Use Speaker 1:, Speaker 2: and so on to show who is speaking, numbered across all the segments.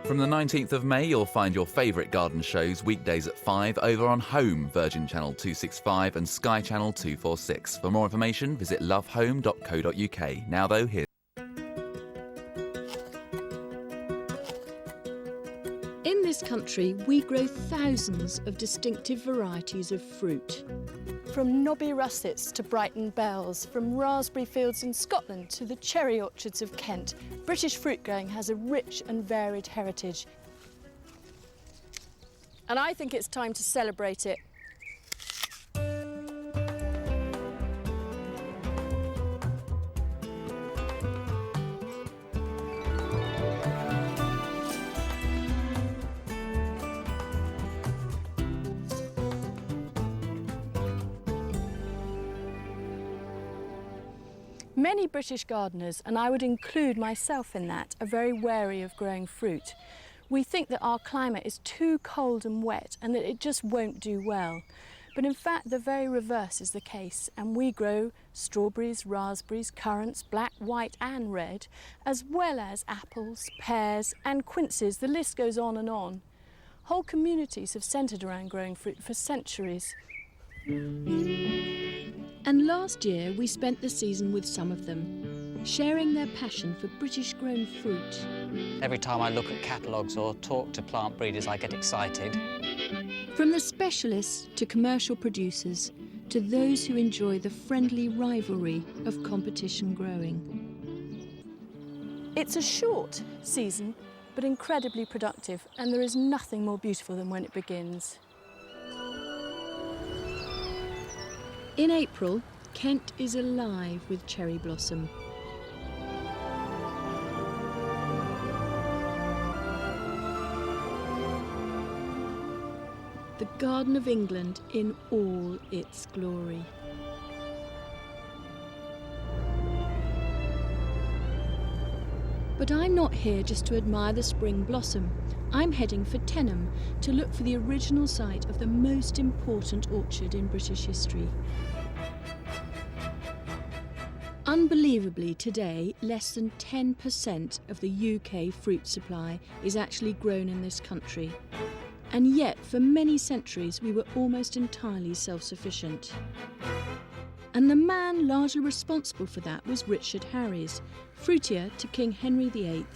Speaker 1: From the 19th of May, you'll find your favourite garden shows weekdays at 5 over on Home, Virgin Channel 265 and Sky Channel 246. For more information, visit lovehome.co.uk. Now though, here.
Speaker 2: In this country, we grow thousands of distinctive varieties of fruit.
Speaker 3: From knobby russets to Brighton bells, from raspberry fields in Scotland to the cherry orchards of Kent, British fruit growing has a rich and varied heritage. And I think it's time to celebrate it. Many British gardeners, and I would include myself in that, are very wary of growing fruit. We think that our climate is too cold and wet and that it just won't do well. But in fact, the very reverse is the case, and we grow strawberries, raspberries, currants, black, white and red, as well as apples, pears and quinces. The list goes on and on. Whole communities have centred around growing fruit for centuries.
Speaker 2: And last year we spent the season with some of them, sharing their passion for British-grown fruit.
Speaker 4: Every time I look at catalogues or talk to plant breeders, I get excited.
Speaker 2: From the specialists to commercial producers, to those who enjoy the friendly rivalry of competition growing.
Speaker 3: It's a short season, but incredibly productive, and there is nothing more beautiful than when it begins.
Speaker 2: In April, Kent is alive with cherry blossom. The Garden of England in all its glory. But I'm not here just to admire the spring blossom. I'm heading for Tenham to look for the original site of the most important orchard in British history. Unbelievably, today, less than 10% of the UK fruit supply is actually grown in this country. And yet, for many centuries, we were almost entirely self-sufficient. And the man largely responsible for that was Richard Harries, fruitier to King Henry VIII.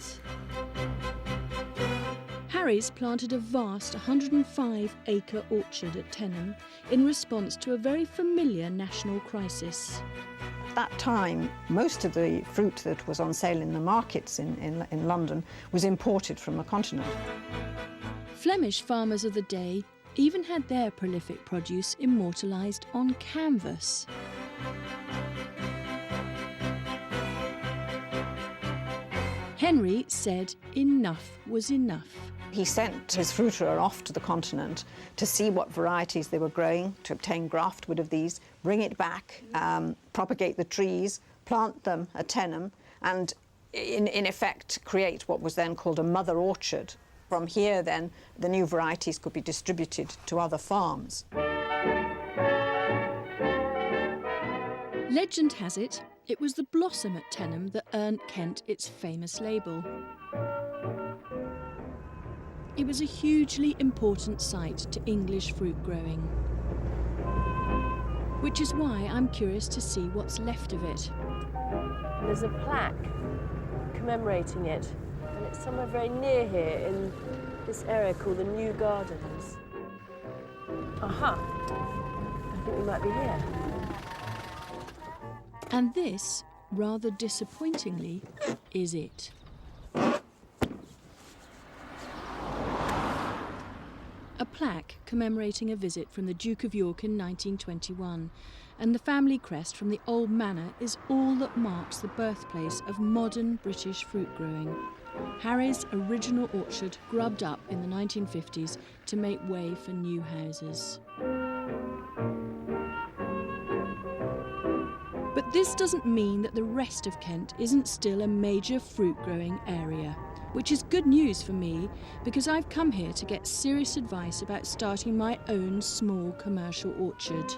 Speaker 2: Harries planted a vast 105-acre orchard at Tenham in response to a very familiar national crisis.
Speaker 5: At that time, most of the fruit that was on sale in the markets in London was imported from the continent.
Speaker 2: Flemish farmers of the day even had their prolific produce immortalised on canvas. Henry said enough was enough.
Speaker 5: He sent his fruiterer off to the continent to see what varieties they were growing, to obtain graftwood of these, bring it back, propagate the trees, plant them at Tenham, and in effect create what was then called a mother orchard. From here, then, the new varieties could be distributed to other farms.
Speaker 2: Legend has it, it was the blossom at Tenham that earned Kent its famous label. It was a hugely important site to English fruit growing. Which is why I'm curious to see what's left of it.
Speaker 6: There's a plaque commemorating it, and it's somewhere very near here in this area called the New Gardens. Aha! I think we might be here.
Speaker 2: And this, rather disappointingly, is it. A plaque commemorating a visit from the Duke of York in 1921, and the family crest from the old manor is all that marks the birthplace of modern British fruit growing. Harry's original orchard grubbed up in the 1950s to make way for new houses. But this doesn't mean that the rest of Kent isn't still a major fruit growing area, which is good news for me because I've come here to get serious advice about starting my own small commercial orchard.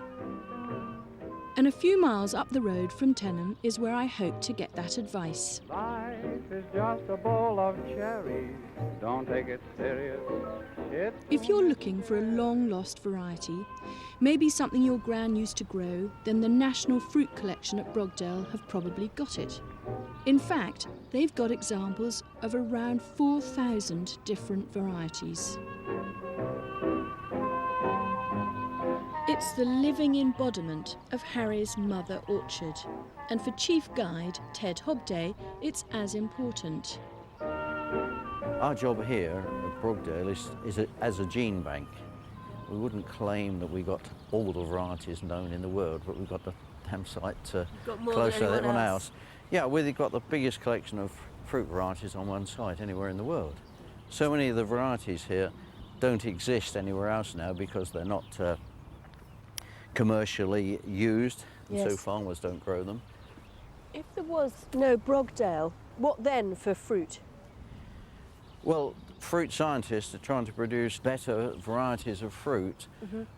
Speaker 2: And a few miles up the road from Tenham is where I hope to get that advice.
Speaker 7: Life is just a bowl of cherries. Don't take it serious.
Speaker 2: If you're looking for a long-lost variety, maybe something your gran used to grow, then the National Fruit Collection at Brogdale have probably got it. In fact, they've got examples of around 4,000 different varieties. It's the living embodiment of Harry's mother orchard, and for Chief Guide Ted Hobday, it's as important.
Speaker 8: Our job here at Brogdale is as a gene bank. We wouldn't claim that we got all the varieties known in the world, but we've got the damn site closer than anyone else. Yeah, we've got the biggest collection of fruit varieties on one site anywhere in the world. So many of the varieties here don't exist anywhere else now because they're not commercially used, and so farmers don't grow them.
Speaker 6: If there was no Brogdale, what then for fruit?
Speaker 8: Well, fruit scientists are trying to produce better varieties of fruit,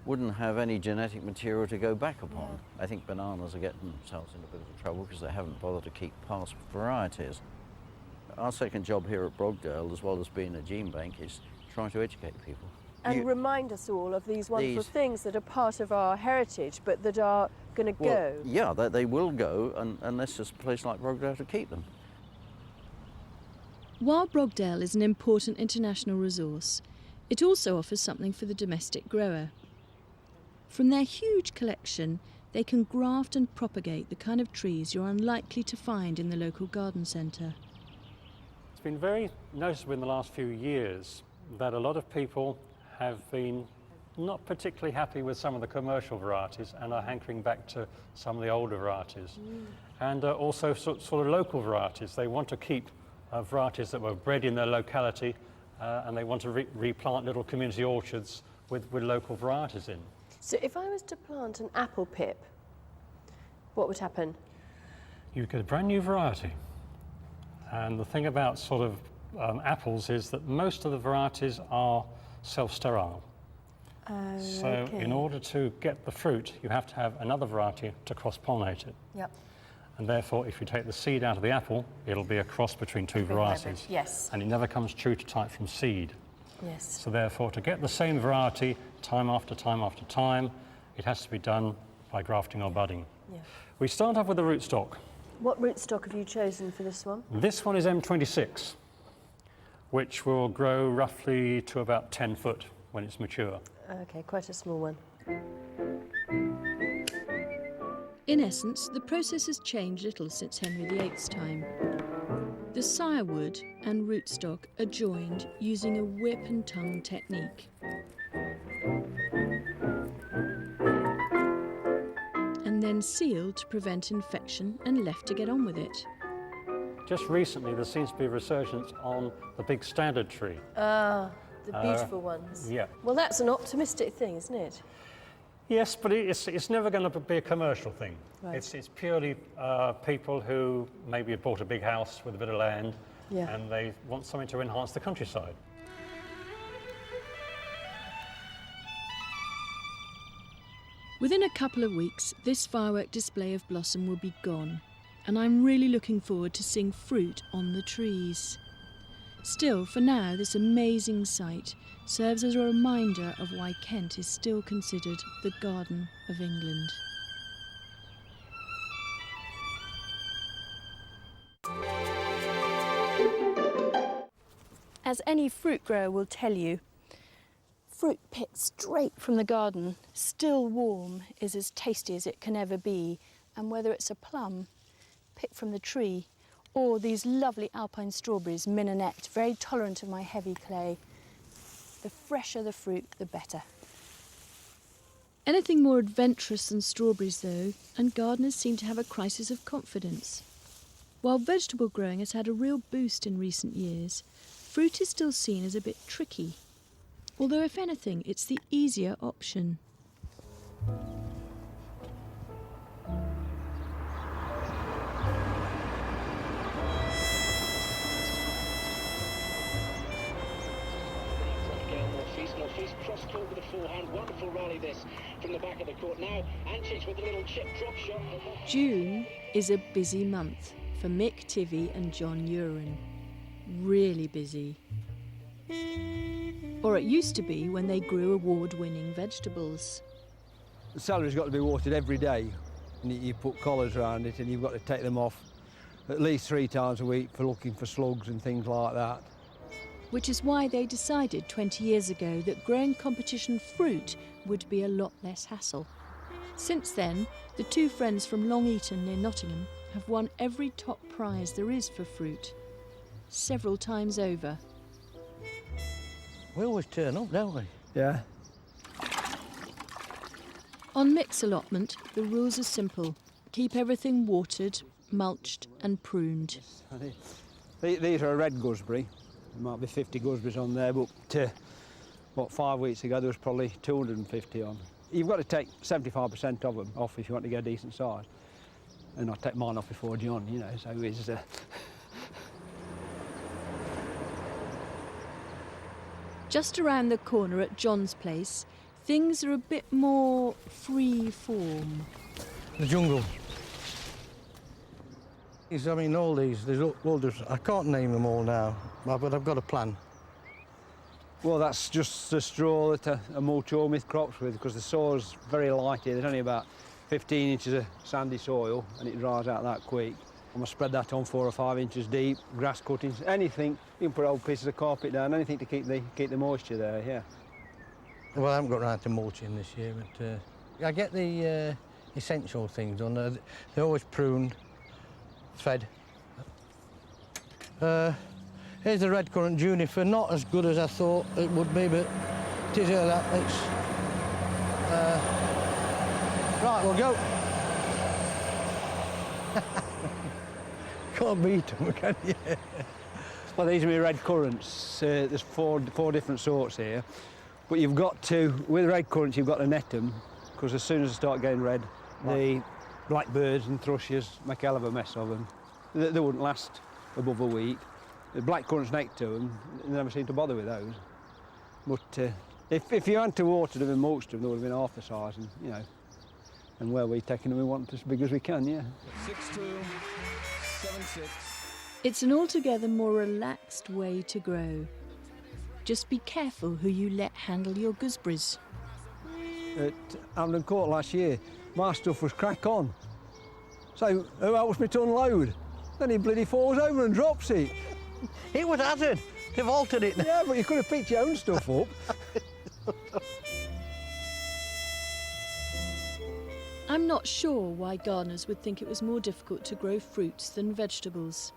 Speaker 8: wouldn't have any genetic material to go back upon. I think bananas are getting themselves in a bit of trouble because they haven't bothered to keep past varieties. Our second job here at Brogdale, as well as being a gene bank, is trying to educate people.
Speaker 6: And remind us all of these wonderful things that are part of our heritage, but that are going to go.
Speaker 8: Yeah, they will go unless there's a place like Brogdale to keep them.
Speaker 2: While Brogdale is an important international resource, it also offers something for the domestic grower. From their huge collection, they can graft and propagate the kind of trees you're unlikely to find in the local garden centre.
Speaker 9: It's been very noticeable in the last few years that a lot of people have been not particularly happy with some of the commercial varieties and are hankering back to some of the older varieties. And also sort of local varieties. They want to keep varieties that were bred in their locality and they want to replant little community orchards with local varieties in.
Speaker 6: So if I was to plant an apple pip, what would happen?
Speaker 9: You'd get a brand new variety. And the thing about sort of apples is that most of the varieties are self-sterile. So in order to get the fruit, you have to have another variety to cross-pollinate it.
Speaker 6: Yep.
Speaker 9: And therefore, if you take the seed out of the apple, it'll be a cross between two varieties.
Speaker 6: Yes.
Speaker 9: And it never comes true to type from seed.
Speaker 6: Yes.
Speaker 9: So therefore, to get the same variety time after time after time, it has to be done by grafting or budding.
Speaker 6: Yeah.
Speaker 9: We start off with the rootstock.
Speaker 6: What rootstock have you chosen for this one?
Speaker 9: This one is M26, which will grow roughly to about 10 foot when it's mature.
Speaker 6: Okay, quite a small one.
Speaker 2: In essence, the process has changed little since Henry VIII's time. The sirewood and rootstock are joined using a whip and tongue technique. And then sealed to prevent infection and left to get on with it.
Speaker 9: Just recently, there seems to be a resurgence on the big standard tree.
Speaker 6: Ah, the beautiful ones.
Speaker 9: Yeah.
Speaker 6: Well, that's an optimistic thing, isn't it?
Speaker 9: Yes, but it's never going to be a commercial thing.
Speaker 6: Right.
Speaker 9: It's purely people who maybe have bought a big house with a bit of land and they want something to enhance the countryside.
Speaker 2: Within a couple of weeks, this firework display of blossom will be gone, and I'm really looking forward to seeing fruit on the trees. Still, for now, this amazing sight serves as a reminder of why Kent is still considered the Garden of England. As any fruit grower will tell you, fruit picked straight from the garden, still warm, is as tasty as it can ever be. And whether it's a plum picked from the tree or these lovely alpine strawberries, mignonette, very tolerant of my heavy clay, the fresher the fruit, the better. Anything more adventurous than strawberries, though, and gardeners seem to have a crisis of confidence. While vegetable growing has had a real boost in recent years, fruit is still seen as a bit tricky. Although, if anything, it's the easier option.
Speaker 10: He's cross-court with a forehand. Wonderful rally this from the back of the court. Now, Kentish with a little chip drop shot.
Speaker 2: June is a busy month for Mick Tivy and John Uren. Really busy. Or it used to be when they grew award-winning vegetables.
Speaker 11: The celery's got to be watered every day, and you put collars around it, and you've got to take them off at least 3 times a week for looking for slugs and things like that.
Speaker 2: Which is why they decided 20 years ago that growing competition fruit would be a lot less hassle. Since then, the two friends from Long Eaton near Nottingham have won every top prize there is for fruit, several times over.
Speaker 8: We always turn up, don't we?
Speaker 11: Yeah.
Speaker 2: On Mick's allotment, the rules are simple. Keep everything watered, mulched and pruned.
Speaker 11: These are a red gooseberry. There might be 50 gooseberries on there, but what, 5 weeks ago there was probably 250 on. You've got to take 75% of them off if you want to get a decent size. And I take mine off before John, you know, so it's...
Speaker 2: Just around the corner at John's place, things are a bit more free form.
Speaker 12: The jungle. I mean, all these, there's loads, I can't name them all now, but I've got a plan.
Speaker 11: Well, that's just the straw that a mulch myth crops with, because the soil's very light here. There's only about 15 inches of sandy soil, and it dries out that quick. I'm going to spread that on 4 or 5 inches deep, grass cuttings, anything. You can put old pieces of carpet down, anything to keep the moisture there, yeah.
Speaker 12: Well, I haven't got round to mulching this year, but I get the essential things on. They're always pruned, fed. Here's the red currant juniper, not as good as I thought it would be, but it is here, that. Right, we'll go. Can't beat them, can you?
Speaker 11: Well, these are my red currants. There's four different sorts here. But you've got to, with red currants, you've got to net them, because as soon as they start getting red, the blackbirds and thrushes make a hell of a mess of them. They wouldn't last above a week. The black currants next to them, they never seem to bother with those. But if you had to water them and mulch them, they would have been half the size, and you know. And where we're taking them, we want them as big as we can, yeah.
Speaker 13: 6'2", 7'6".
Speaker 2: It's an altogether more relaxed way to grow. Just be careful who you let handle your gooseberries.
Speaker 11: At Hamden Court last year, my stuff was crack on. So who helps me to unload? Then he bloody falls over and drops it.
Speaker 12: It was hazard. They've altered it.
Speaker 11: Yeah, but you could have picked your own stuff up.
Speaker 2: I'm not sure why gardeners would think it was more difficult to grow fruits than vegetables.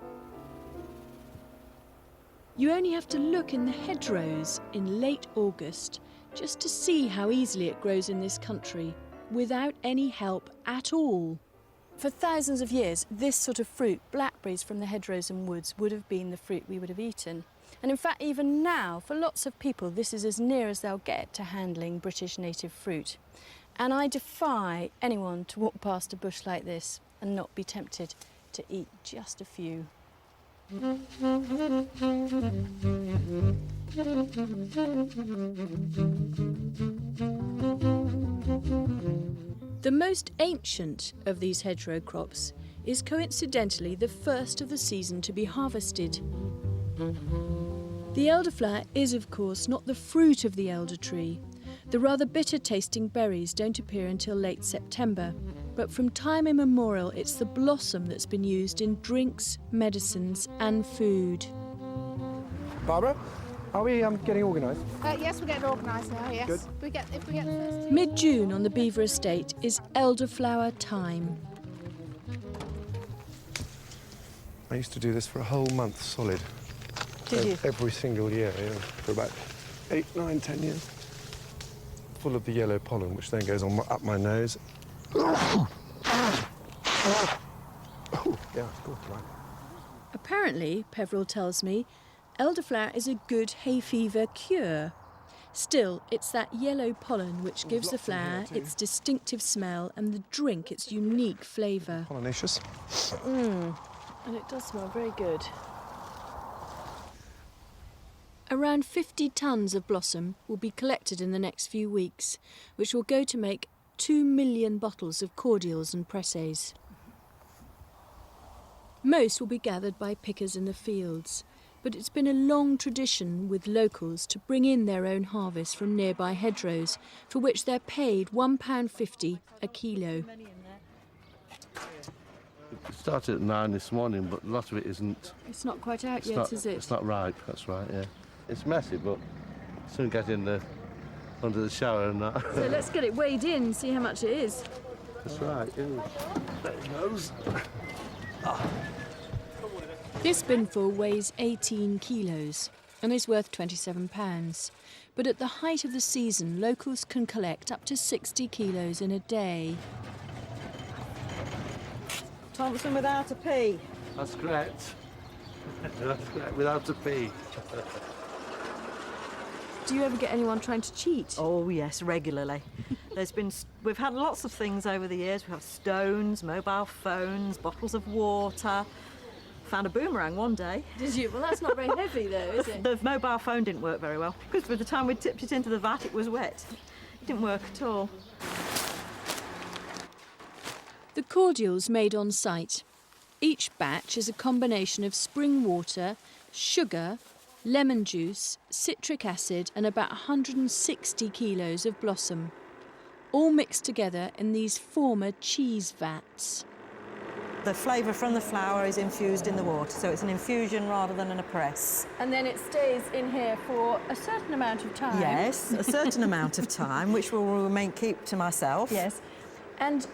Speaker 2: You only have to look in the hedgerows in late August just to see how easily it grows in this country, without any help at all.
Speaker 3: For thousands of years, this sort of fruit, blackberries from the hedgerows and woods, would have been the fruit we would have eaten. And in fact, even now, for lots of people, this is as near as they'll get to handling British native fruit. And I defy anyone to walk past a bush like this and not be tempted to eat just a few.
Speaker 2: The most ancient of these hedgerow crops is coincidentally the first of the season to be harvested. The elderflower is, of course, not the fruit of the elder tree. The rather bitter-tasting berries don't appear until late September, but from time immemorial it's the blossom that's been used in drinks, medicines and food.
Speaker 13: Barbara, are we getting organised?
Speaker 14: Yes, we're getting organised now, yes.
Speaker 13: Good.
Speaker 14: If we get the first...
Speaker 2: Mid-June on the Beaver Estate is elderflower time.
Speaker 13: I used to do this for a whole month solid.
Speaker 3: Did you?
Speaker 13: Every single year, yeah, for about 8, 9, 10 years. Full of the yellow pollen, which then goes on up my nose. Oh, yeah, it's good, right.
Speaker 2: Apparently, Peveril tells me, elderflower is a good hay fever cure. Still, it's that yellow pollen which gives the flower its distinctive smell and the drink its unique flavour.
Speaker 13: Pollinaceous.
Speaker 3: And it does smell very good.
Speaker 2: Around 50 tonnes of blossom will be collected in the next few weeks, which will go to make 2 million bottles of cordials and presses. Most will be gathered by pickers in the fields, but it's been a long tradition with locals to bring in their own harvest from nearby hedgerows, for which they're paid £1.50 a kilo.
Speaker 15: It started at 9 this morning, but a lot of it isn't.
Speaker 2: It's not quite out yet, is it?
Speaker 15: It's not ripe, that's right, yeah. It's messy, but soon get in the under the shower and that.
Speaker 2: So let's get it weighed in, see how much it is.
Speaker 15: That's right, yeah. There it goes.
Speaker 2: This binful weighs 18 kilos and is worth £27. But at the height of the season, locals can collect up to 60 kilos in a day.
Speaker 5: Thompson without a P.
Speaker 15: That's correct. That's correct, without a P.
Speaker 2: Do you ever get anyone trying to cheat?
Speaker 16: Oh yes, regularly. We've had lots of things over the years. We have stones, mobile phones, bottles of water. Found a boomerang one day.
Speaker 2: Did you? Well, that's not very heavy though, is it?
Speaker 16: The mobile phone didn't work very well because by the time we tipped it into the vat, it was wet. It didn't work at all.
Speaker 2: The cordials made on site. Each batch is a combination of spring water, sugar, lemon juice, citric acid and about 160 kilos of blossom, all mixed together in these former cheese vats.
Speaker 16: The flavour from the flower is infused in the water, so it's an infusion rather than a press.
Speaker 3: And then it stays in here for a certain amount of time.
Speaker 16: Yes, a certain amount of time, which will keep to myself.
Speaker 3: Yes. And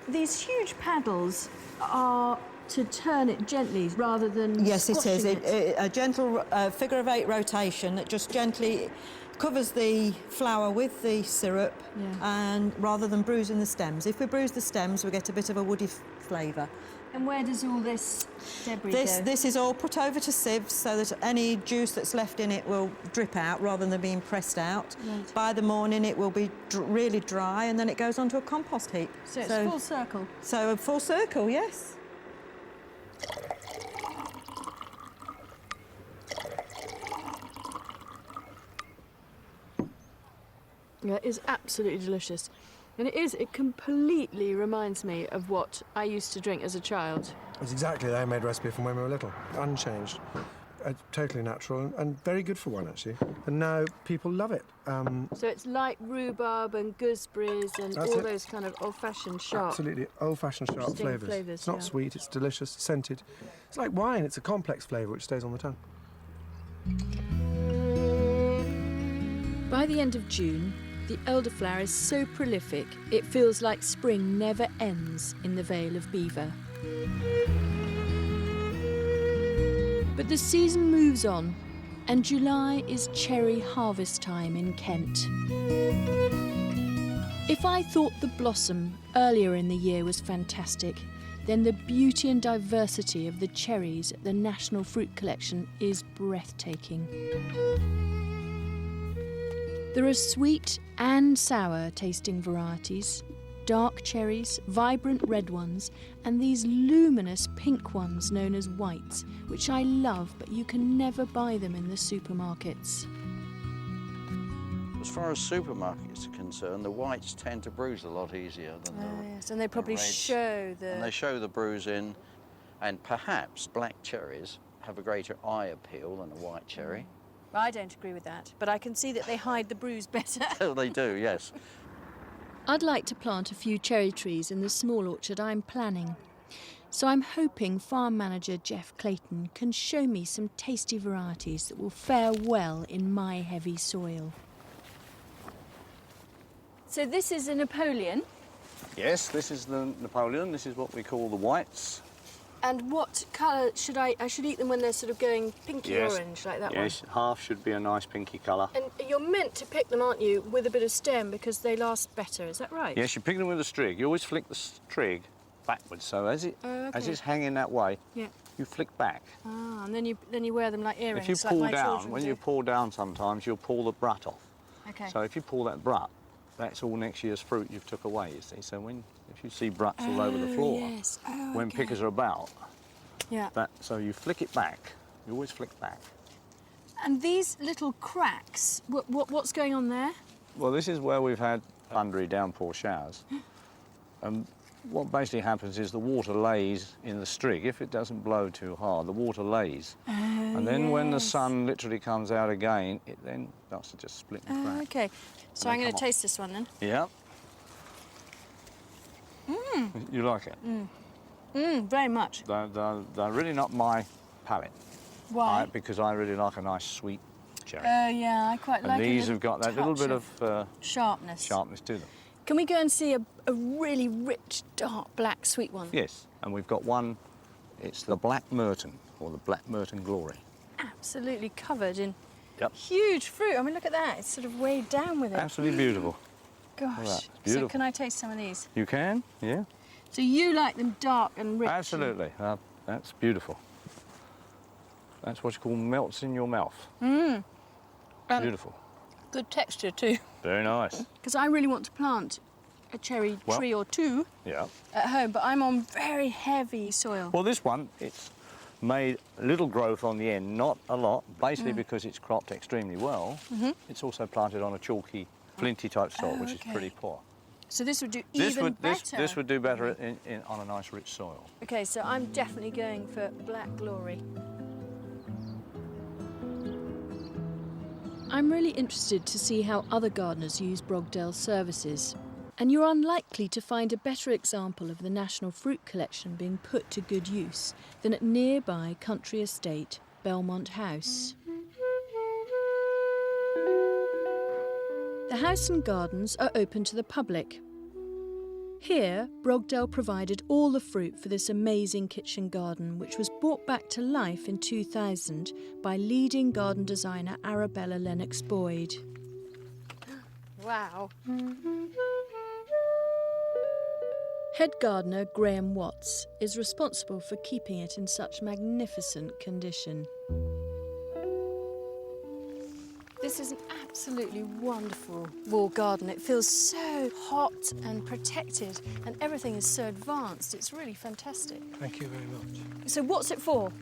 Speaker 3: these huge paddles are to turn it gently rather than
Speaker 16: Yes, it is.
Speaker 3: it.
Speaker 16: A gentle figure of 8 rotation that just gently covers the flower with the syrup, and rather than bruising the stems. If we bruise the stems, we get a bit of a woody flavour.
Speaker 3: And where does all this debris go?
Speaker 16: This is all put over to sieves so that any juice that's left in it will drip out rather than being pressed out.
Speaker 3: Right.
Speaker 16: By the morning it will be really dry and then it goes onto a compost heap.
Speaker 3: So it's full circle?
Speaker 16: So a full circle, yes.
Speaker 2: Yeah, it is absolutely delicious. And it completely reminds me of what I used to drink as a child.
Speaker 13: It's exactly the homemade recipe from when we were little, unchanged. Totally natural and very good for one, actually. And now people love it.
Speaker 2: So it's like rhubarb and gooseberries and all those kind of old-fashioned sharp...
Speaker 13: Absolutely, old-fashioned sharp flavours. It's not sweet, it's delicious, scented. It's like wine, it's a complex flavour which stays on the tongue.
Speaker 2: By the end of June, the elderflower is so prolific, it feels like spring never ends in the Vale of Belvoir. But the season moves on, and July is cherry harvest time in Kent. If I thought the blossom earlier in the year was fantastic, then the beauty and diversity of the cherries at the National Fruit Collection is breathtaking. There are sweet and sour tasting varieties, dark cherries, vibrant red ones, and these luminous pink ones known as whites, which I love, but you can never buy them in the supermarkets.
Speaker 8: As far as supermarkets are concerned, the whites tend to bruise a lot easier than the
Speaker 3: yes, and they probably show the...
Speaker 8: And they show the bruising, and perhaps black cherries have a greater eye appeal than a white cherry.
Speaker 3: I don't agree with that, but I can see that they hide the bruise better.
Speaker 8: They do, yes.
Speaker 2: I'd like to plant a few cherry trees in the small orchard I'm planning. So I'm hoping farm manager Jeff Clayton can show me some tasty varieties that will fare well in my heavy soil. So this is a Napoleon.
Speaker 17: Yes, this is the Napoleon. This is what we call the whites.
Speaker 2: And what colour should I should eat them when they're sort of going pinky orange like that one?
Speaker 17: Yes, half should be a nice pinky colour.
Speaker 2: And you're meant to pick them, aren't you, with a bit of stem because they last better, is that right?
Speaker 17: Yes, you pick them with a strig. You always flick the strig backwards, so as it's hanging that way, you flick back.
Speaker 2: Ah, and then you wear them like earrings.
Speaker 17: If you pull
Speaker 2: like my
Speaker 17: down, when
Speaker 2: do.
Speaker 17: you pull down sometimes, you'll pull the brut off.
Speaker 2: Okay.
Speaker 17: So if you pull that brut, that's all next year's fruit you've took away, you see. So if you see bruts all over the floor, when pickers are about, so you flick it back. You always flick back.
Speaker 3: And these little cracks, what's going on there?
Speaker 17: Well, this is where we've had thundery downpour showers. And what basically happens is the water lays in the strig. If it doesn't blow too hard, the water lays. And then when the sun literally comes out again, it then starts to just split and crack.
Speaker 3: OK. So I'm going to taste this one then.
Speaker 17: Yeah.
Speaker 3: Mmm.
Speaker 17: You like it?
Speaker 3: Very much.
Speaker 17: They're really not my palate.
Speaker 3: Why?
Speaker 17: Because I really like a nice sweet cherry.
Speaker 3: Yeah, I quite like
Speaker 17: And
Speaker 3: it.
Speaker 17: these have got that little bit of
Speaker 3: sharpness.
Speaker 17: Sharpness to them.
Speaker 3: Can we go and see a really rich, dark, black, sweet one?
Speaker 17: Yes, and we've got one, it's the Black Merton, or the Black Merton Glory.
Speaker 3: Absolutely covered in
Speaker 17: Yep.
Speaker 3: huge fruit. I mean, look at that. It's sort of weighed down with it.
Speaker 17: Absolutely beautiful.
Speaker 3: Gosh.
Speaker 17: Look at that. It's beautiful.
Speaker 3: So can I taste some of these?
Speaker 17: You can, yeah.
Speaker 3: So you like them dark and rich?
Speaker 17: Absolutely. That's beautiful. That's what you call melts in your mouth. Beautiful.
Speaker 3: Good texture too.
Speaker 17: Very nice.
Speaker 3: Because I really want to plant a cherry tree or two at home, but I'm on very heavy soil.
Speaker 17: Well, this one, it's made a little growth on the end, not a lot, basically because it's cropped extremely well. It's also planted on a chalky, flinty type soil, which is pretty poor.
Speaker 3: So this would do even better?
Speaker 17: This would do better on a nice rich soil.
Speaker 3: OK, so I'm definitely going for Black Glory.
Speaker 2: I'm really interested to see how other gardeners use Brogdale's services. And you're unlikely to find a better example of the National Fruit Collection being put to good use than at nearby country estate Belmont House. The house and gardens are open to the public. Here, Brogdale provided all the fruit for this amazing kitchen garden, which was brought back to life in 2000 by leading garden designer Arabella Lennox-Boyd.
Speaker 3: Wow.
Speaker 2: Head gardener Graham Watts is responsible for keeping it in such magnificent condition.
Speaker 3: This is an absolutely wonderful wall garden. It feels so hot and protected, and everything is so advanced. It's really fantastic.
Speaker 18: Thank you very much.
Speaker 3: So what's it for?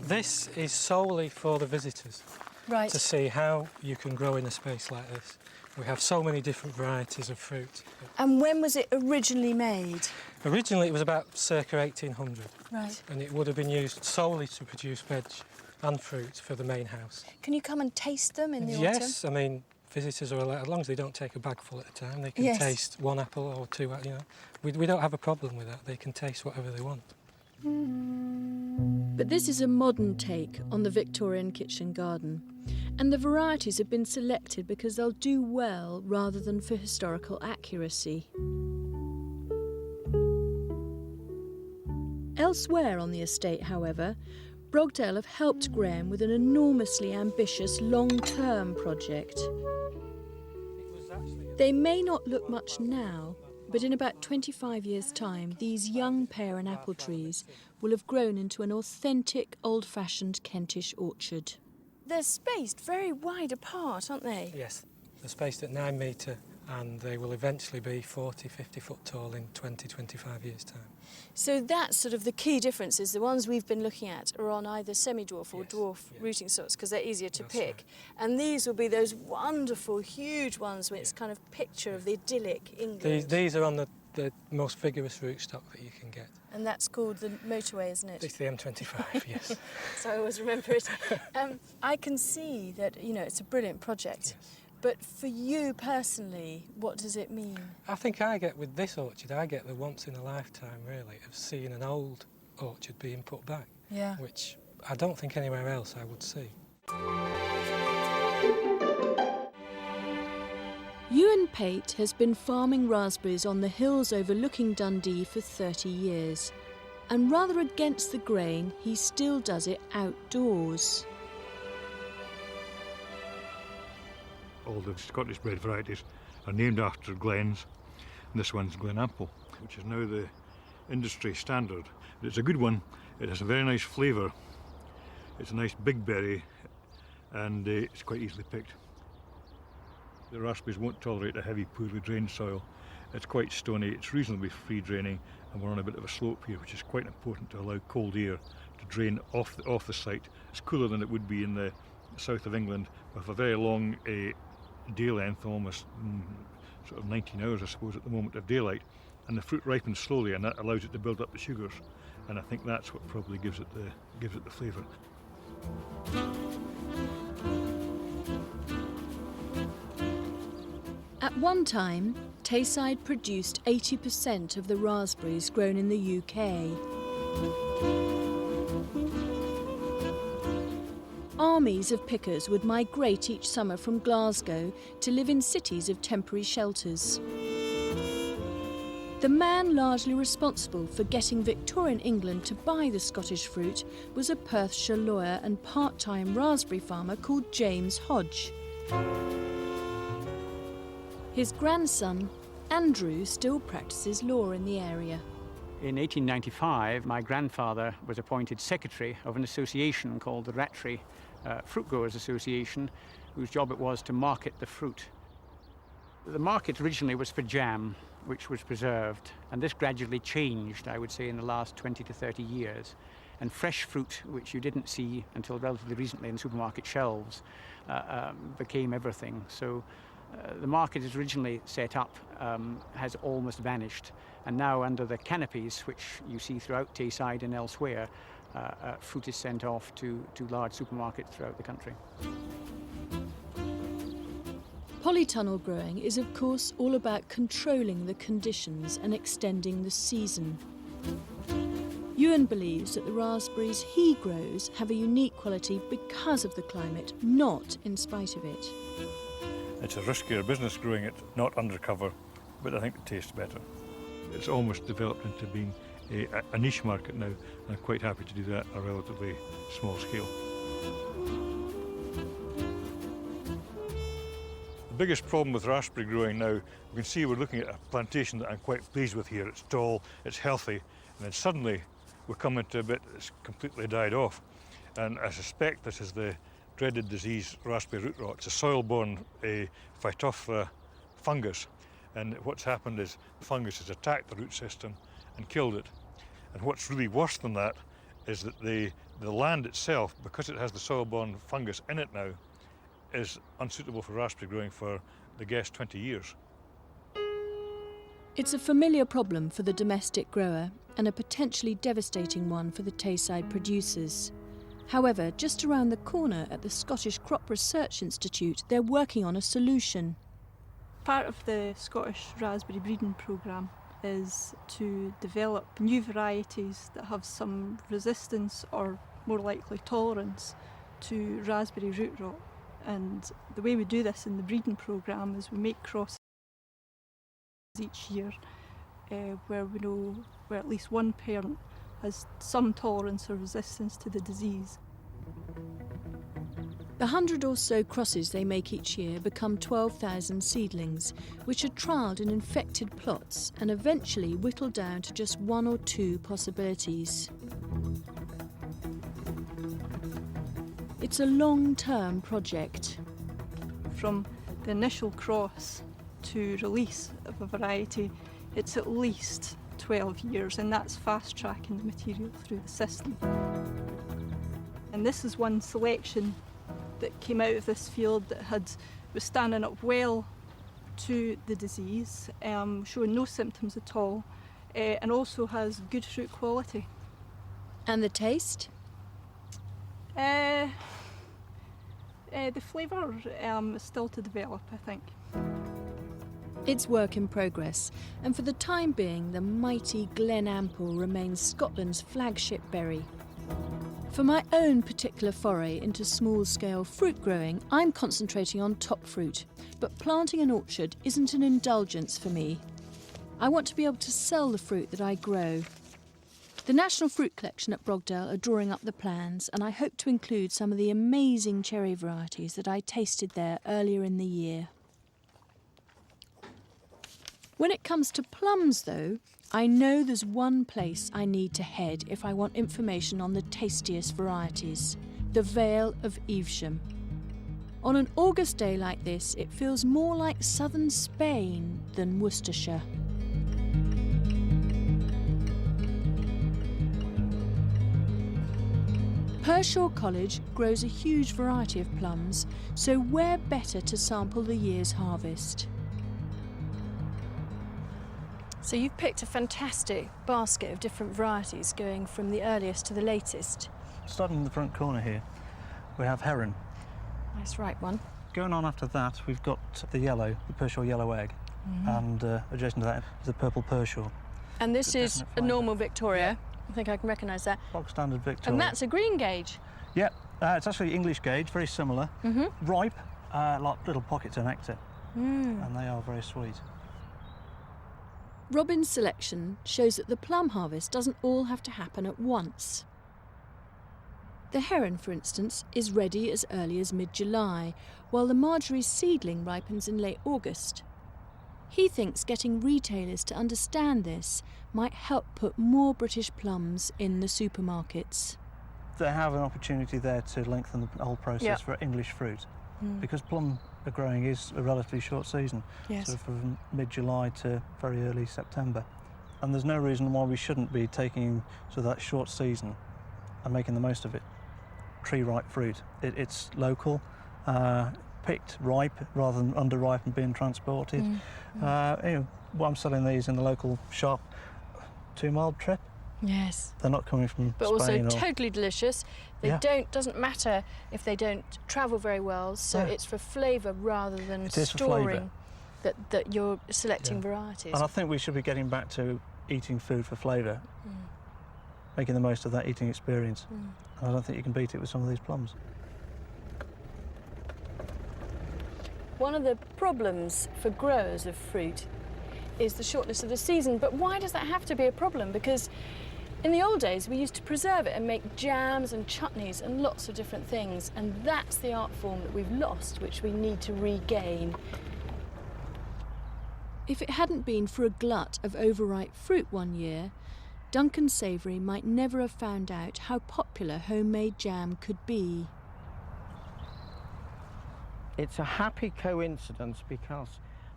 Speaker 18: This is solely for the visitors.
Speaker 3: Right.
Speaker 18: To see how you can grow in a space like this. We have so many different varieties of fruit.
Speaker 3: And when was it originally made?
Speaker 18: Originally it was about circa 1800.
Speaker 3: Right.
Speaker 18: And it would have been used solely to produce veg and fruit for the main house.
Speaker 3: Can you come and taste them in the autumn?
Speaker 18: Yes, I mean, visitors are allowed, as long as they don't take a bag full at a time, they can taste one apple or two, you know. We don't have a problem with that. They can taste whatever they want.
Speaker 2: But this is a modern take on the Victorian kitchen garden, and the varieties have been selected because they'll do well rather than for historical accuracy. Elsewhere on the estate, however, Brogdale have helped Graham with an enormously ambitious long-term project. They may not look much now, but in about 25 years' time, these young pear and apple trees will have grown into an authentic, old-fashioned Kentish orchard.
Speaker 3: They're spaced very wide apart, aren't they?
Speaker 18: Yes, they're spaced at 9 metre and they will eventually be 40, 50 foot tall in 20, 25 years' time.
Speaker 3: So that's sort of the key difference, is the ones we've been looking at are on either semi-dwarf or dwarf rooting sorts because they're easier to pick.
Speaker 18: Right.
Speaker 3: And these will be those wonderful, huge ones where it's kind of picture of the idyllic England.
Speaker 18: These are on the most vigorous rootstock that you can get.
Speaker 3: And that's called the motorway, isn't it?
Speaker 18: It's the M25, yes.
Speaker 3: So I always remember it. I can see that, you know, it's a brilliant project. Yes. But for you personally, what does it mean?
Speaker 18: I think I get, with this orchard, I get the once in a lifetime, really, of seeing an old orchard being put back.
Speaker 3: Yeah.
Speaker 18: Which I don't think anywhere else I would see.
Speaker 2: Ewan Pate has been farming raspberries on the hills overlooking Dundee for 30 years. And rather against the grain, he still does it outdoors.
Speaker 19: All the Scottish bred varieties are named after glens, and this one's Glen Apple, which is now the industry standard. It's a good one, it has a very nice flavour, it's a nice big berry, and it's quite easily picked. The raspberries won't tolerate a heavy, poorly drained soil. It's quite stony, it's reasonably free draining, and we're on a bit of a slope here, which is quite important to allow cold air to drain off the site. It's cooler than it would be in the south of England with a very long day length, almost sort of 19 hours, I suppose, at the moment of daylight, and the fruit ripens slowly, and that allows it to build up the sugars, and I think that's what probably gives it the flavour.
Speaker 2: At one time, Tayside produced 80% of the raspberries grown in the UK. Armies of pickers would migrate each summer from Glasgow to live in cities of temporary shelters. The man largely responsible for getting Victorian England to buy the Scottish fruit was a Perthshire lawyer and part-time raspberry farmer called James Hodge. His grandson, Andrew, still practices law in the area.
Speaker 20: In 1895, my grandfather was appointed secretary of an association called the Rattray Fruit Growers Association, whose job it was to market the fruit. The market originally was for jam, which was preserved, and this gradually changed, I would say, in the last 20 to 30 years. And fresh fruit, which you didn't see until relatively recently in supermarket shelves, became everything. So the market as originally set up has almost vanished, and now under the canopies, which you see throughout Tayside and elsewhere, fruit is sent off to large supermarkets throughout the country.
Speaker 2: Polytunnel growing is of course all about controlling the conditions and extending the season. Ewan believes that the raspberries he grows have a unique quality because of the climate, not in spite of it.
Speaker 19: It's a riskier business growing it, not undercover, but I think it tastes better. It's almost developed into being a niche market now, and I'm quite happy to do that at a relatively small scale. The biggest problem with raspberry growing now, you can see we're looking at a plantation that I'm quite pleased with here. It's tall, it's healthy, and then suddenly we're coming to a bit that's completely died off. And I suspect this is the dreaded disease, raspberry root rot. It's a soil-borne Phytophthora fungus, and what's happened is the fungus has attacked the root system and killed it. And what's really worse than that is that the land itself, because it has the soil-borne fungus in it now, is unsuitable for raspberry growing for the guess 20 years.
Speaker 2: It's a familiar problem for the domestic grower and a potentially devastating one for the Tayside producers. However, just around the corner at the Scottish Crop Research Institute, they're working on a solution.
Speaker 3: Part of the Scottish Raspberry Breeding Programme is to develop new varieties that have some resistance or more likely tolerance to raspberry root rot. And the way we do this in the breeding programme is we make crosses each year where we know where at least one parent has some tolerance or resistance to the disease.
Speaker 2: The 100 or so crosses they make each year become 12,000 seedlings, which are trialled in infected plots and eventually whittled down to just 1 or 2 possibilities. It's a long-term project.
Speaker 3: From the initial cross to release of a variety, it's at least 12 years, and that's fast-tracking the material through the system. And this is one selection that came out of this field that was standing up well to the disease, showing no symptoms at all, and also has good fruit quality.
Speaker 2: And the taste?
Speaker 3: The flavour is still to develop, I think.
Speaker 2: It's work in progress, and for the time being, the mighty Glen Ample remains Scotland's flagship berry. For my own particular foray into small-scale fruit growing, I'm concentrating on top fruit, but planting an orchard isn't an indulgence for me. I want to be able to sell the fruit that I grow. The National Fruit Collection at Brogdale are drawing up the plans, and I hope to include some of the amazing cherry varieties that I tasted there earlier in the year. When it comes to plums, though, I know there's one place I need to head if I want information on the tastiest varieties: the Vale of Evesham. On an August day like this, it feels more like southern Spain than Worcestershire. Pershore College grows a huge variety of plums, so where better to sample the year's harvest?
Speaker 3: So you've picked a fantastic basket of different varieties going from the earliest to the latest.
Speaker 11: Starting in the front corner here, we have heron.
Speaker 3: Nice ripe one.
Speaker 11: Going on after that, we've got the yellow, the Pershore yellow egg, and adjacent to that is the purple Pershore.
Speaker 3: And this is a normal Victoria. I think I can recognise that.
Speaker 11: Bog standard Victoria.
Speaker 3: And that's a green gauge.
Speaker 11: Yep, it's actually English gauge, very similar. Ripe, like little pockets of nectar, and they are very sweet.
Speaker 2: Robin's selection shows that the plum harvest doesn't all have to happen at once. The heron, for instance, is ready as early as mid-July, while the Marjorie's seedling ripens in late August. He thinks getting retailers to understand this might help put more British plums in the supermarkets.
Speaker 11: They have an opportunity there to lengthen the whole process for English fruit, because plum growing is a relatively short season, so from mid-July to very early September. And there's no reason why we shouldn't be taking that short season and making the most of it. Tree-ripe fruit. It's local, picked ripe rather than underripe and being transported. I'm selling these in the local shop, 2-mile trip.
Speaker 3: Yes.
Speaker 11: They're not coming from
Speaker 3: But
Speaker 11: Spain
Speaker 3: also totally delicious. They doesn't matter if they don't travel very well, so it's for flavour rather than storing that you're selecting varieties.
Speaker 11: And I think we should be getting back to eating food for flavour, making the most of that eating experience. And I don't think you can beat it with some of these plums.
Speaker 3: One of the problems for growers of fruit is the shortness of the season, but why does that have to be a problem? Because in the old days we used to preserve it and make jams and chutneys and lots of different things, and that's the art form that we've lost, which we need to regain.
Speaker 2: If it hadn't been for a glut of overripe fruit one year, Duncan Savoury might never have found out how popular homemade jam could be.
Speaker 21: It's a happy coincidence because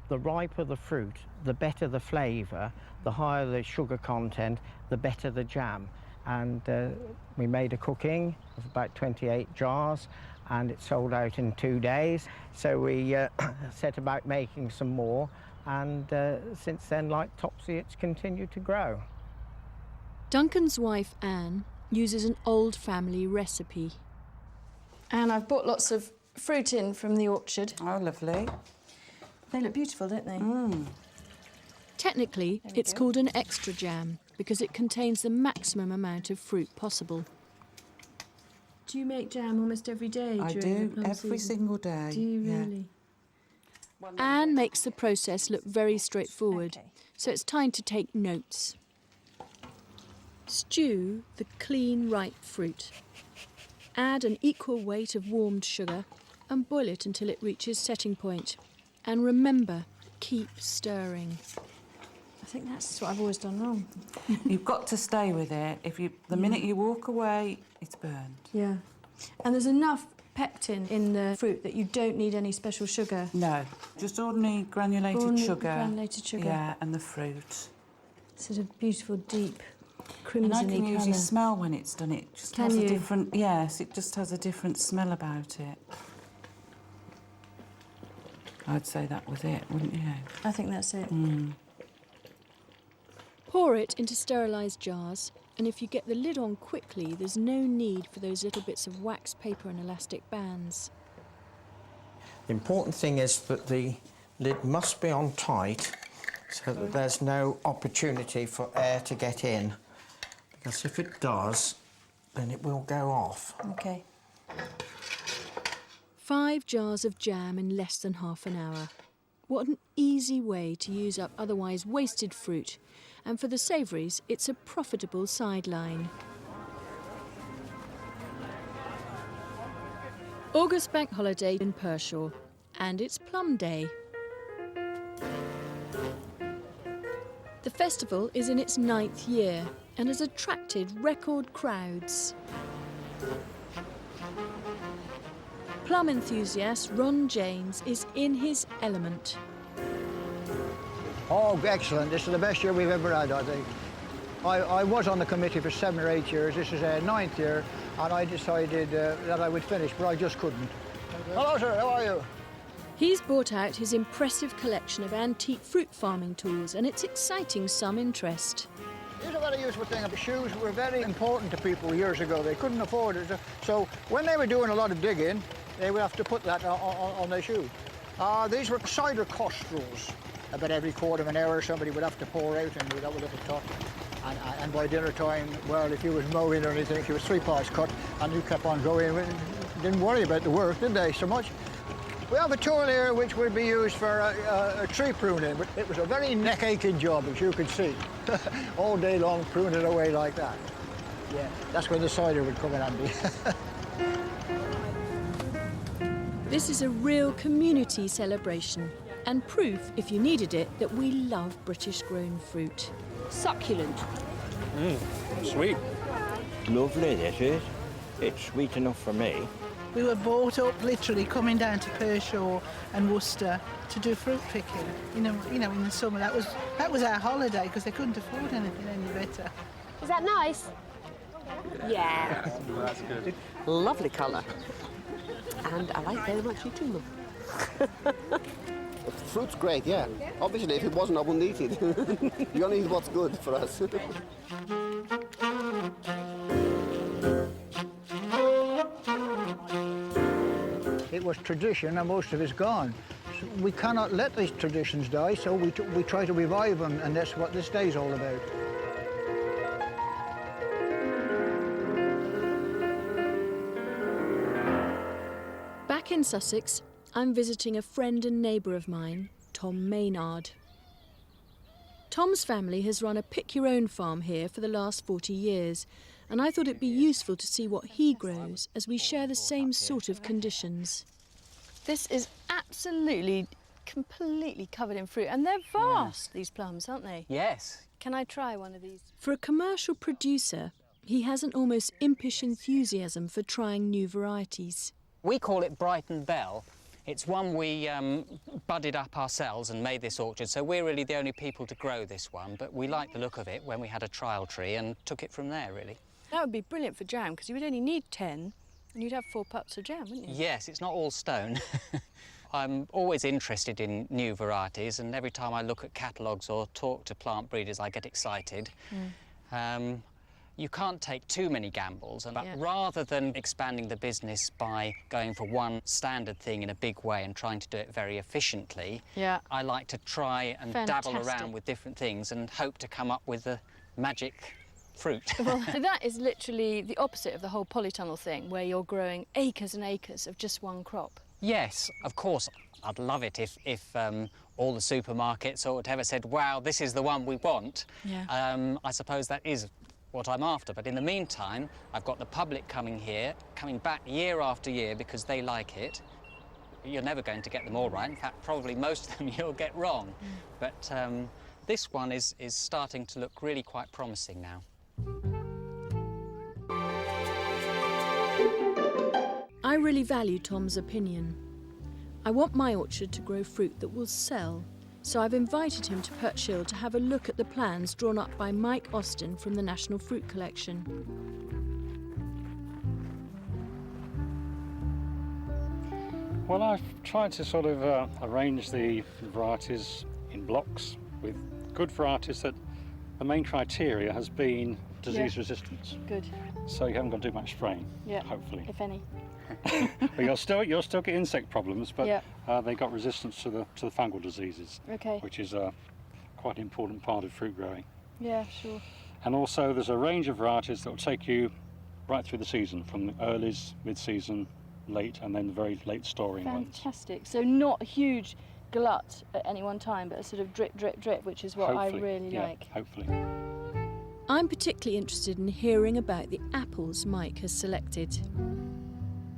Speaker 21: the riper the fruit, the better the flavour, the higher the sugar content, the better the jam. And we made a cooking of about 28 jars and it sold out in 2 days. So we set about making some more, and since then, like Topsy, it's continued to grow.
Speaker 2: Duncan's wife, Anne, uses an old family recipe.
Speaker 3: And I've bought lots of fruit in from the orchard.
Speaker 22: Oh, lovely.
Speaker 3: They look beautiful, don't they?
Speaker 2: Technically, it's called an extra jam because it contains the maximum amount of fruit possible.
Speaker 3: Do you make jam almost every day
Speaker 22: I
Speaker 3: during
Speaker 22: do,
Speaker 3: the plum
Speaker 22: every
Speaker 3: season?
Speaker 22: single day.
Speaker 3: Do you really?
Speaker 2: Anne makes the process look very straightforward, so it's time to take notes. Stew the clean, ripe fruit. Add an equal weight of warmed sugar and boil it until it reaches setting point. And remember, keep stirring.
Speaker 3: I think that's what I've always done wrong.
Speaker 22: You've got to stay with it. The minute you walk away, it's burned.
Speaker 3: Yeah. And there's enough pectin in the fruit that you don't need any special sugar.
Speaker 22: No, just ordinary granulated sugar.
Speaker 3: Granulated sugar.
Speaker 22: Yeah, and the fruit.
Speaker 3: Sort of beautiful, deep, crimson-y
Speaker 22: And I can usually
Speaker 3: colour.
Speaker 22: smell when it's done. It just has a different... Yes, it just has a different smell about it. I'd say that was it, wouldn't you?
Speaker 3: I think that's it.
Speaker 2: Pour it into sterilised jars, and if you get the lid on quickly, there's no need for those little bits of wax paper and elastic bands.
Speaker 23: The important thing is that the lid must be on tight so that there's no opportunity for air to get in, because if it does, then it will go off.
Speaker 3: OK.
Speaker 2: 5 jars of jam in less than half an hour. What an easy way to use up otherwise wasted fruit. And for the Savouries, it's a profitable sideline. August bank holiday in Pershore, and it's Plum Day. The festival is in its 9th year and has attracted record crowds. Plum enthusiast Ron James is in his element.
Speaker 24: Oh, excellent. This is the best year we've ever had, I think. I was on the committee for 7 or 8 years. This is our 9th year,
Speaker 1: and I decided that I would finish, but I just couldn't. Hello, sir, how are you?
Speaker 2: He's brought out his impressive collection of antique fruit farming tools, and it's exciting some interest.
Speaker 1: Here's a very useful thing. The shoes were very important to people years ago. They couldn't afford it. So when they were doing a lot of digging, they would have to put that on their shoe. These were cider costrels. About every quarter of an hour, somebody would have to pour out, and that would have a top. And by dinner time, well, if you was mowing or anything, if you was 3 parts cut, and you kept on going, didn't worry about the work, did they, so much? We have a tool here which would be used for a tree pruning. It was a very neck-aching job, as you can see. All day long, pruning away like that. Yeah, that's when the cider would come in handy.
Speaker 2: This is a real community celebration, and proof, if you needed it, that we love British-grown fruit.
Speaker 6: Succulent.
Speaker 9: Sweet.
Speaker 4: Lovely, this is. It's sweet enough for me.
Speaker 7: We were brought up literally coming down to Pershore and Worcester to do fruit picking. You know, in the summer that was our holiday because they couldn't afford anything any better.
Speaker 6: Is that nice? Yeah.
Speaker 9: That's good.
Speaker 24: Lovely colour. And I like very much eating them.
Speaker 25: The fruit's great, yeah. Obviously, if it wasn't, I wouldn't eat it. You only eat what's good for us.
Speaker 1: It was tradition, and most of it's gone. So we cannot let these traditions die, so we try to revive them, and that's what this day's all about.
Speaker 2: Back in Sussex, I'm visiting a friend and neighbour of mine, Tom Maynard. Tom's family has run a pick-your-own farm here for the last 40 years, and I thought it'd be useful to see what he grows as we share the same sort of conditions.
Speaker 3: This is absolutely, completely covered in fruit, and they're vast, these plums, aren't they?
Speaker 20: Yes.
Speaker 3: Can I try one of these?
Speaker 2: For a commercial producer, he has an almost impish enthusiasm for trying new varieties.
Speaker 20: We call it Brighton Bell. It's one we budded up ourselves and made this orchard, so we're really the only people to grow this one, but we liked the look of it when we had a trial tree and took it from there, really.
Speaker 3: That would be brilliant for jam, because you would only need 10, and you'd have 4 pups of jam, wouldn't you?
Speaker 20: Yes, it's not all stone. I'm always interested in new varieties, and every time I look at catalogues or talk to plant breeders, I get excited. You can't take too many gambles, but rather than expanding the business by going for one standard thing in a big way and trying to do it very efficiently, I like to try and dabble around with different things and hope to come up with a magic fruit.
Speaker 3: Well, that is literally the opposite of the whole polytunnel thing, where you're growing acres and acres of just one crop.
Speaker 20: Yes, of course. I'd love it if all the supermarkets or whatever said, wow, this is the one we want. I suppose that is what I'm after, but in the meantime, I've got the public coming here, coming back year after year because they like it. You're never going to get them all right. In fact, probably most of them you'll get wrong. But this one is starting to look really quite promising now.
Speaker 2: I really value Tom's opinion. I want my orchard to grow fruit that will sell, so I've invited him to Perthshire to have a look at the plans drawn up by Mike Austin from the National Fruit Collection.
Speaker 9: Well, I've tried to sort of arrange the varieties in blocks with good varieties that the main criteria has been disease resistance.
Speaker 3: Good.
Speaker 9: So you haven't got to do much spraying, hopefully.
Speaker 3: If any.
Speaker 9: But you'll still get insect problems, but they got resistance to the fungal diseases, which is a quite important part of fruit growing.
Speaker 3: Yeah, sure.
Speaker 9: And also there's a range of varieties that will take you right through the season, from the earlies, mid-season, late, and then the very late storing ones.
Speaker 3: Fantastic. So not a huge glut at any one time, but a sort of drip, drip, drip, which is what I really like.
Speaker 9: Hopefully.
Speaker 2: I'm particularly interested in hearing about the apples Mike has selected.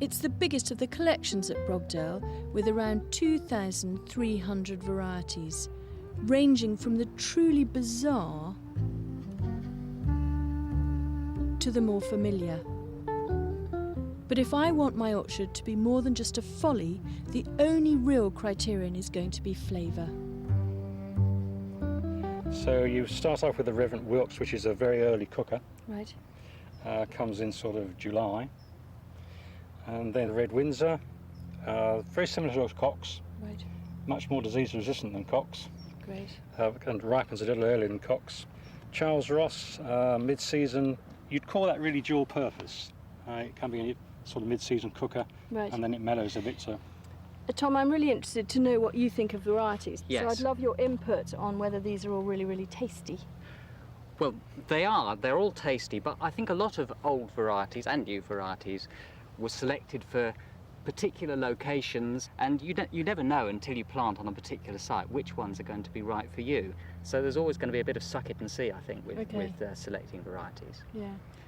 Speaker 2: It's the biggest of the collections at Brogdale, with around 2,300 varieties, ranging from the truly bizarre to the more familiar. But if I want my orchard to be more than just a folly, the only real criterion is going to be flavour.
Speaker 9: So you start off with the Reverend Wilkes, which is a very early cooker.
Speaker 3: Right.
Speaker 9: comes in sort of July. And then the Red Windsor, very similar to those cocks.
Speaker 6: Right.
Speaker 9: Much more disease resistant than cocks.
Speaker 6: Great.
Speaker 9: And ripens a little earlier than cocks. Charles Ross, mid-season, you'd call that really dual purpose. It can be a sort of mid-season cooker,
Speaker 6: Right.
Speaker 9: and then it mellows a bit. So,
Speaker 3: Tom, I'm really interested to know what you think of varieties.
Speaker 5: Yes.
Speaker 3: So I'd love your input on whether these are all really, really tasty.
Speaker 5: Well, they are. They're all tasty, but I think a lot of old varieties and new varieties were selected for particular locations, and you never know until you plant on a particular site which ones are going to be right for you. So there's always going to be a bit of suck it and see, I think, with selecting varieties.
Speaker 3: Yeah.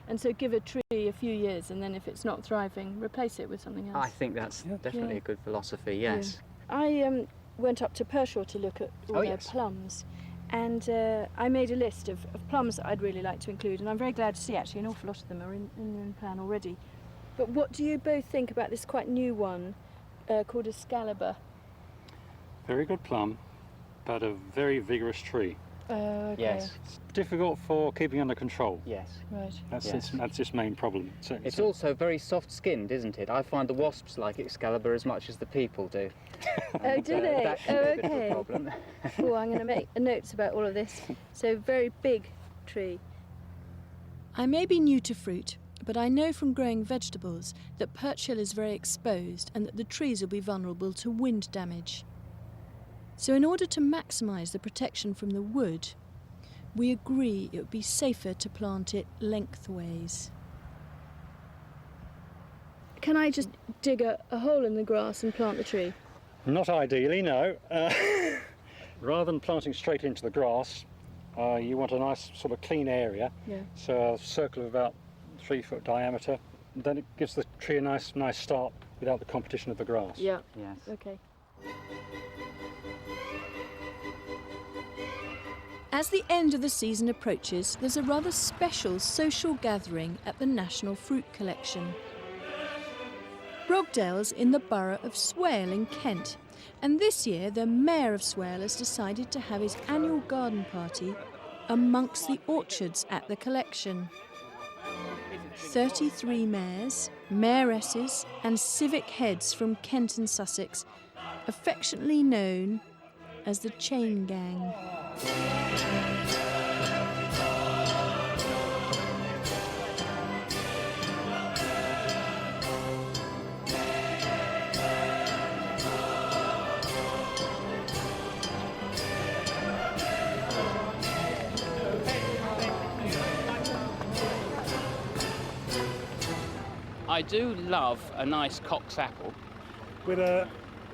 Speaker 3: And so give a tree a few years, and then if it's not thriving, replace it with something else.
Speaker 5: I think that's definitely a good philosophy, yes.
Speaker 3: Yeah. I went up to Pershore to look at all their plums, and I made a list of plums that I'd really like to include, and I'm very glad to see actually an awful lot of them are in plan already. But what do you both think about this quite new one called Excalibur?
Speaker 9: very good plum, but a very vigorous tree.
Speaker 3: Okay.
Speaker 5: Yes.
Speaker 9: It's difficult for keeping under control.
Speaker 5: Yes.
Speaker 3: Right.
Speaker 9: That's its main problem.
Speaker 5: It's also very soft-skinned, isn't it? I find the wasps like Excalibur as much as the people do.
Speaker 3: Oh, do they?
Speaker 5: That can be a bit of a problem.
Speaker 3: Oh, I'm going to make notes about all of this. So, very big tree.
Speaker 2: I may be new to fruit, but I know from growing vegetables that Perch Hill is very exposed and that the trees will be vulnerable to wind damage. So in order to maximise the protection from the wood, we agree it would be safer to plant it lengthways.
Speaker 3: Can I just dig a hole in the grass and plant the tree?
Speaker 9: Not ideally, no. Rather than planting straight into the grass, you want a nice sort of clean area.
Speaker 3: Yeah.
Speaker 9: So a circle of about 3 foot diameter. Then it gives the tree a nice start without the competition of the grass.
Speaker 3: Yeah.
Speaker 5: Yes.
Speaker 3: Okay.
Speaker 2: As the end of the season approaches, there's a rather special social gathering at the National Fruit Collection. Brogdale's in the borough of Swale in Kent, and this year the Mayor of Swale has decided to have his annual garden party amongst the orchards at the collection. 33 mayors, mayoresses and civic heads from Kent and Sussex, affectionately known as the Chain Gang.
Speaker 5: I do love a nice Cox apple.
Speaker 10: With a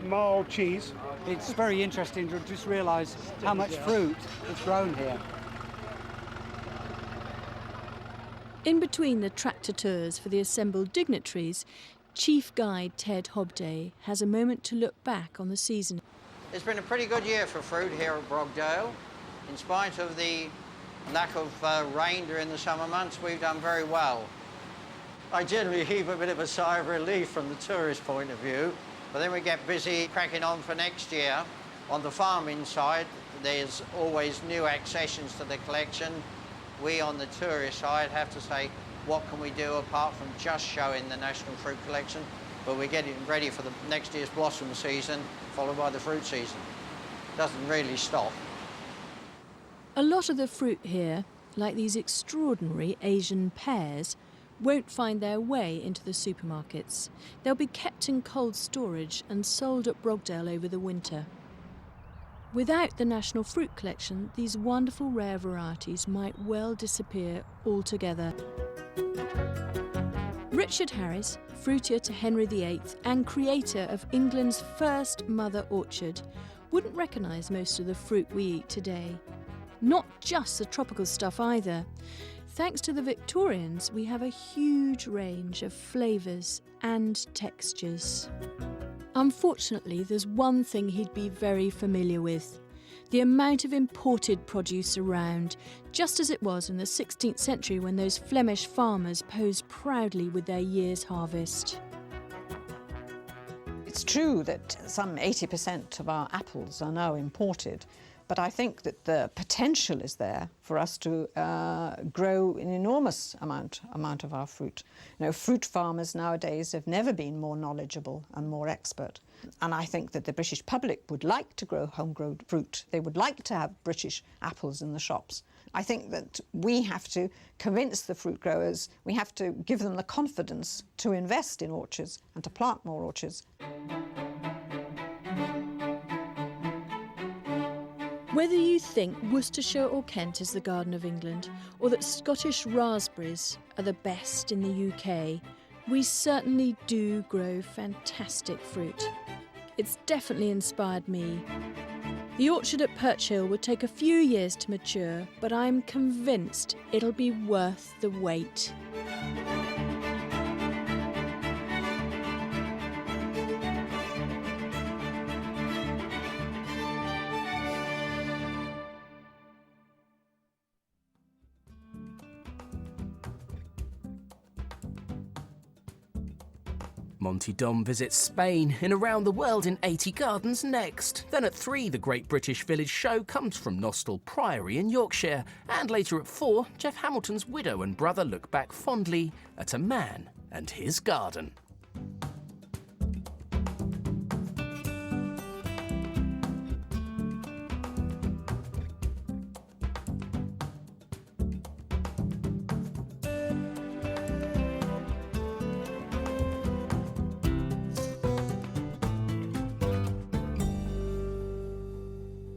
Speaker 10: mild cheese.
Speaker 11: It's very interesting to just realise how much fruit is grown here.
Speaker 2: In between the tractor tours for the assembled dignitaries, Chief Guide Ted Hobday has a moment to look back on the season.
Speaker 8: It's been a pretty good year for fruit here at Brogdale. In spite of the lack of rain during the summer months, we've done very well. I generally heave a bit of a sigh of relief from the tourist point of view, but then we get busy cracking on for next year. On the farming side, there's always new accessions to the collection. We, on the tourist side, have to say, what can we do apart from just showing the National Fruit Collection? But we're getting ready for the next year's blossom season, followed by the fruit season. Doesn't really stop.
Speaker 2: A lot of the fruit here, like these extraordinary Asian pears, won't find their way into the supermarkets. They'll be kept in cold storage and sold at Brogdale over the winter. Without the National Fruit Collection, these wonderful rare varieties might well disappear altogether. Richard Harris, fruitier to Henry VIII and creator of England's first mother orchard, wouldn't recognise most of the fruit we eat today. Not just the tropical stuff either. Thanks to the Victorians, we have a huge range of flavours and textures. Unfortunately, there's one thing he'd be very familiar with: the amount of imported produce around, just as it was in the 16th century when those Flemish farmers posed proudly with their year's harvest.
Speaker 12: It's true that some 80% of our apples are now imported, But I think that the potential is there for us to grow an enormous amount of our fruit. You know, fruit farmers nowadays have never been more knowledgeable and more expert. And I think that the British public would like to grow homegrown fruit. They would like to have British apples in the shops. I think that we have to convince the fruit growers, we have to give them the confidence to invest in orchards and to plant more orchards.
Speaker 2: Whether you think Worcestershire or Kent is the Garden of England, or that Scottish raspberries are the best in the UK, we certainly do grow fantastic fruit. It's definitely inspired me. The orchard at Perch Hill would take a few years to mature, but I'm convinced it'll be worth the wait.
Speaker 13: Monty Dom visits Spain in Around the World in 80 Gardens next. Then at 3, the Great British Village Show comes from Nostell Priory in Yorkshire. And later at 4, Jeff Hamilton's widow and brother look back fondly at a man and his garden.